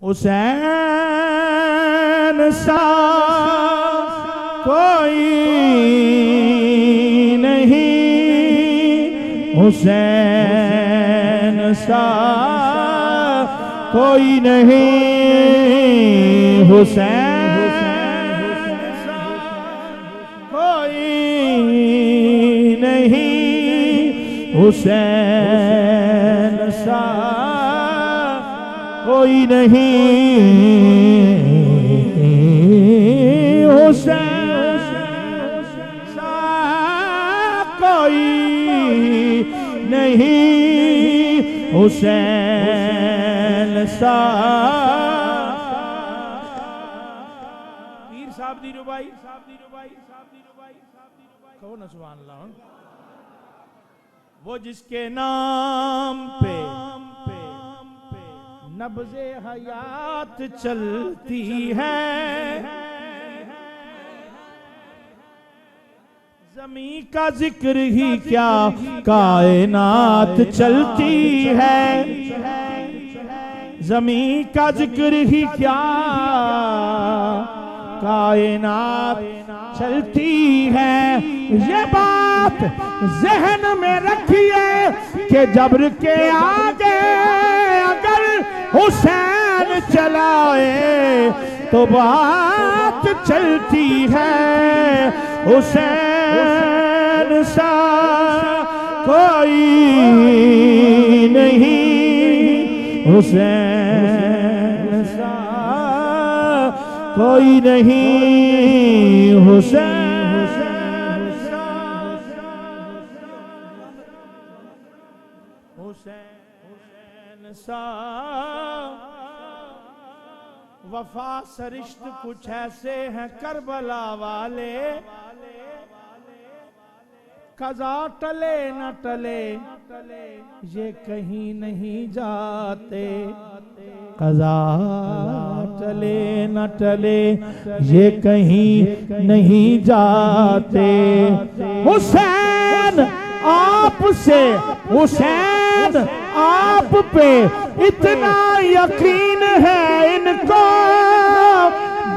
हुसैन सा कोई नहीं, हुसैन सा कोई नहीं, हुसैन सा कोई नहीं, हुसैन सा कोई नहीं, हुसैन सा कोई नहीं, हुसैन सा। पीर साहब दी रुबाई कहो ना सुभान अल्लाह। वो जिसके नाम पे नब्ज़े हयात चलती है, ज़मीं का जिक्र ही क्या कायनात चलती है, ज़मीं का जिक्र ही क्या कायनात चलती है। ये बात ज़हन में रखिए कि जब्र के आगे अगर हुसैन चलाए तो बात चलती है, हुसैन सा कोई नहीं, हुसैन सा कोई नहीं, हुसैन सा। वफा सरिश्त कुछ ऐसे हैं करबला वाले, कज़ा टले न टले ये कहीं नहीं जाते, कज़ा टले न टले ये कहीं नहीं जाते। हुसैन आपसे, हुसैन आप पे इतना यकीन है इनको,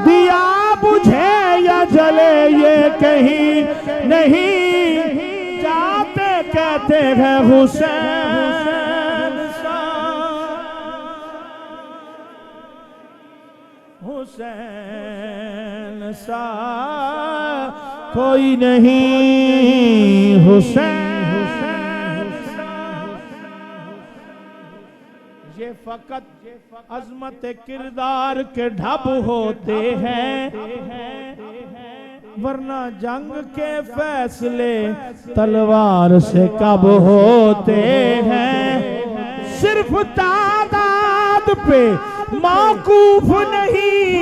दिया बुझे या जले ये कहीं नहीं जाते, कहते हैं हुसैन सा, हुसैन सा कोई नहीं, हुसैन ये फकत अजमत किरदार के ढब होते हैं, वरना जंग के फैसले तलवार से कब होते हैं। सिर्फ तादाद पे मौकूफ नहीं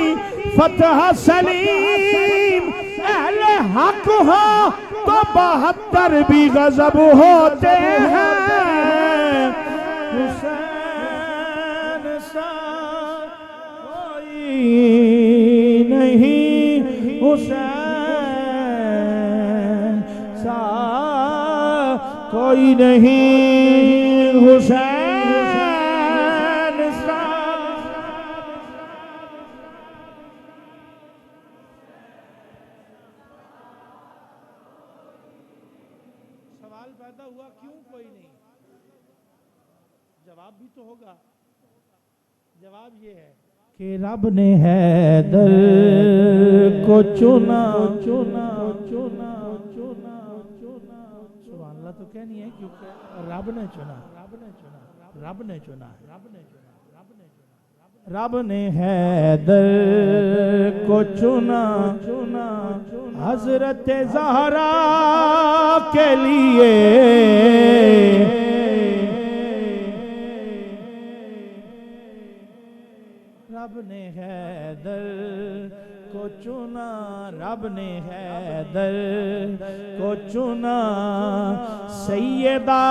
फतह सलीम, अहले हक हो तो 72 भी गजब होते हैं। हुसैन सा कोई नहीं, हुसैन सा कोई नहीं, हुसैन सा। सवाल पैदा हुआ क्यों कोई नहीं? जवाब भी तो होगा। जवाब ये है कि रब ने हैदर को चुना चुना चुना चुना चुना। सुभान अल्लाह तो कहनी है क्योंकि रब ने चुना, रब ने चुना, रब ने चुना, रब ने चुना, रब ने चुना, रब ने हैदर को चुना चुना हजरत ज़हरा के लिए। रब ने हैदर को चुना, रब ने हैदर को चुना सैयदा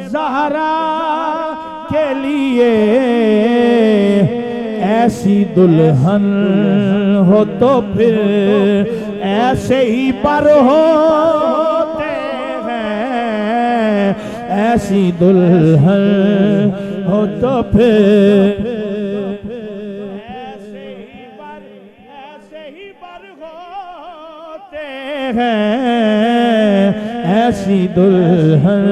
ज़हरा के लिए। ऐसी दुल्हन हो तो फिर ऐसे ही पर होते हैं, ऐसी दुल्हन हो तो फिर हैं ऐसी दुल्हन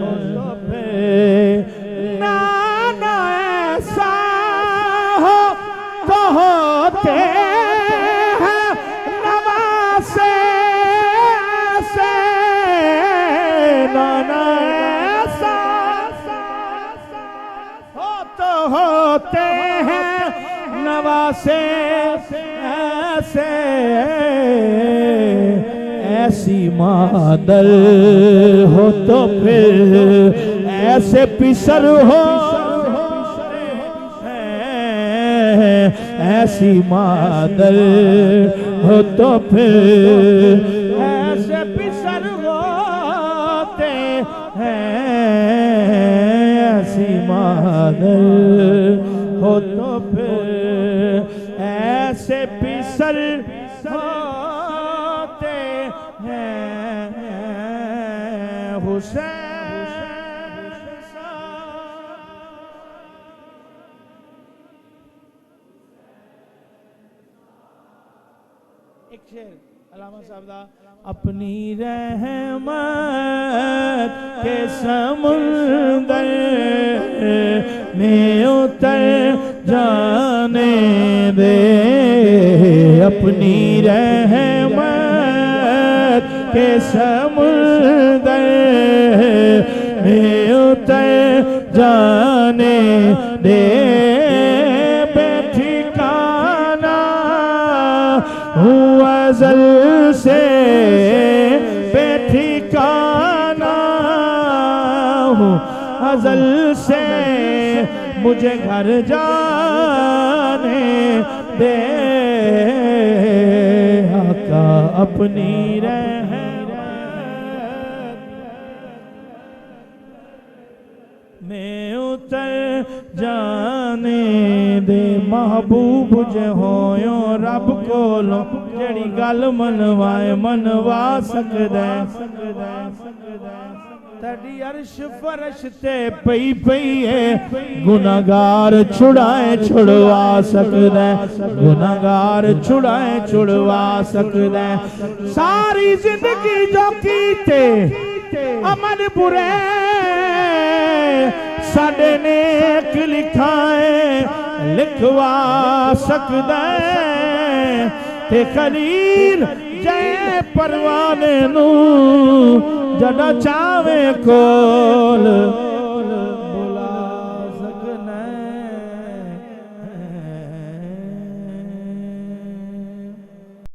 हो तो फिर नाना ऐसा हो तो होते हैं नवासे से नाना ऐसा हो तो होते हैं नवासे ऐसे ऐसी मादर हो तो फिर ऐसे पिसर हो ऐसी मादर हो तो फिर ऐसे पिसर होते हैं ऐसी मादर हो तो फिर ऐसे पिसर होते हैं हुसैन। एक शेर अल्लामा साहब दा अपनी रहमत के समुंदर में उतर जाने दे अपनी रहमत के समुंदर में उतर जाने दे बेठिकाना हुआ अज़ल से बेठिकाना हूँ अज़ल से मुझे घर जाने दे आका अपनी रहमत में उतर जाने दे महबूब जे होयो रब कोलों जेड़ी गल मनवाए मनवा सकदा तड़ी अर्श फरश ते पई पई है गुनाहगार छुड़ाए छुड़वा सकदा गुनाहगार छुड़ाए छुड़वा सकदा सारी जिंदगी जो कीते अमल बुरे साडे नेक लिखाए लिखवा सकदा ते खलील जय परवाने नू जड़ा चावे कोल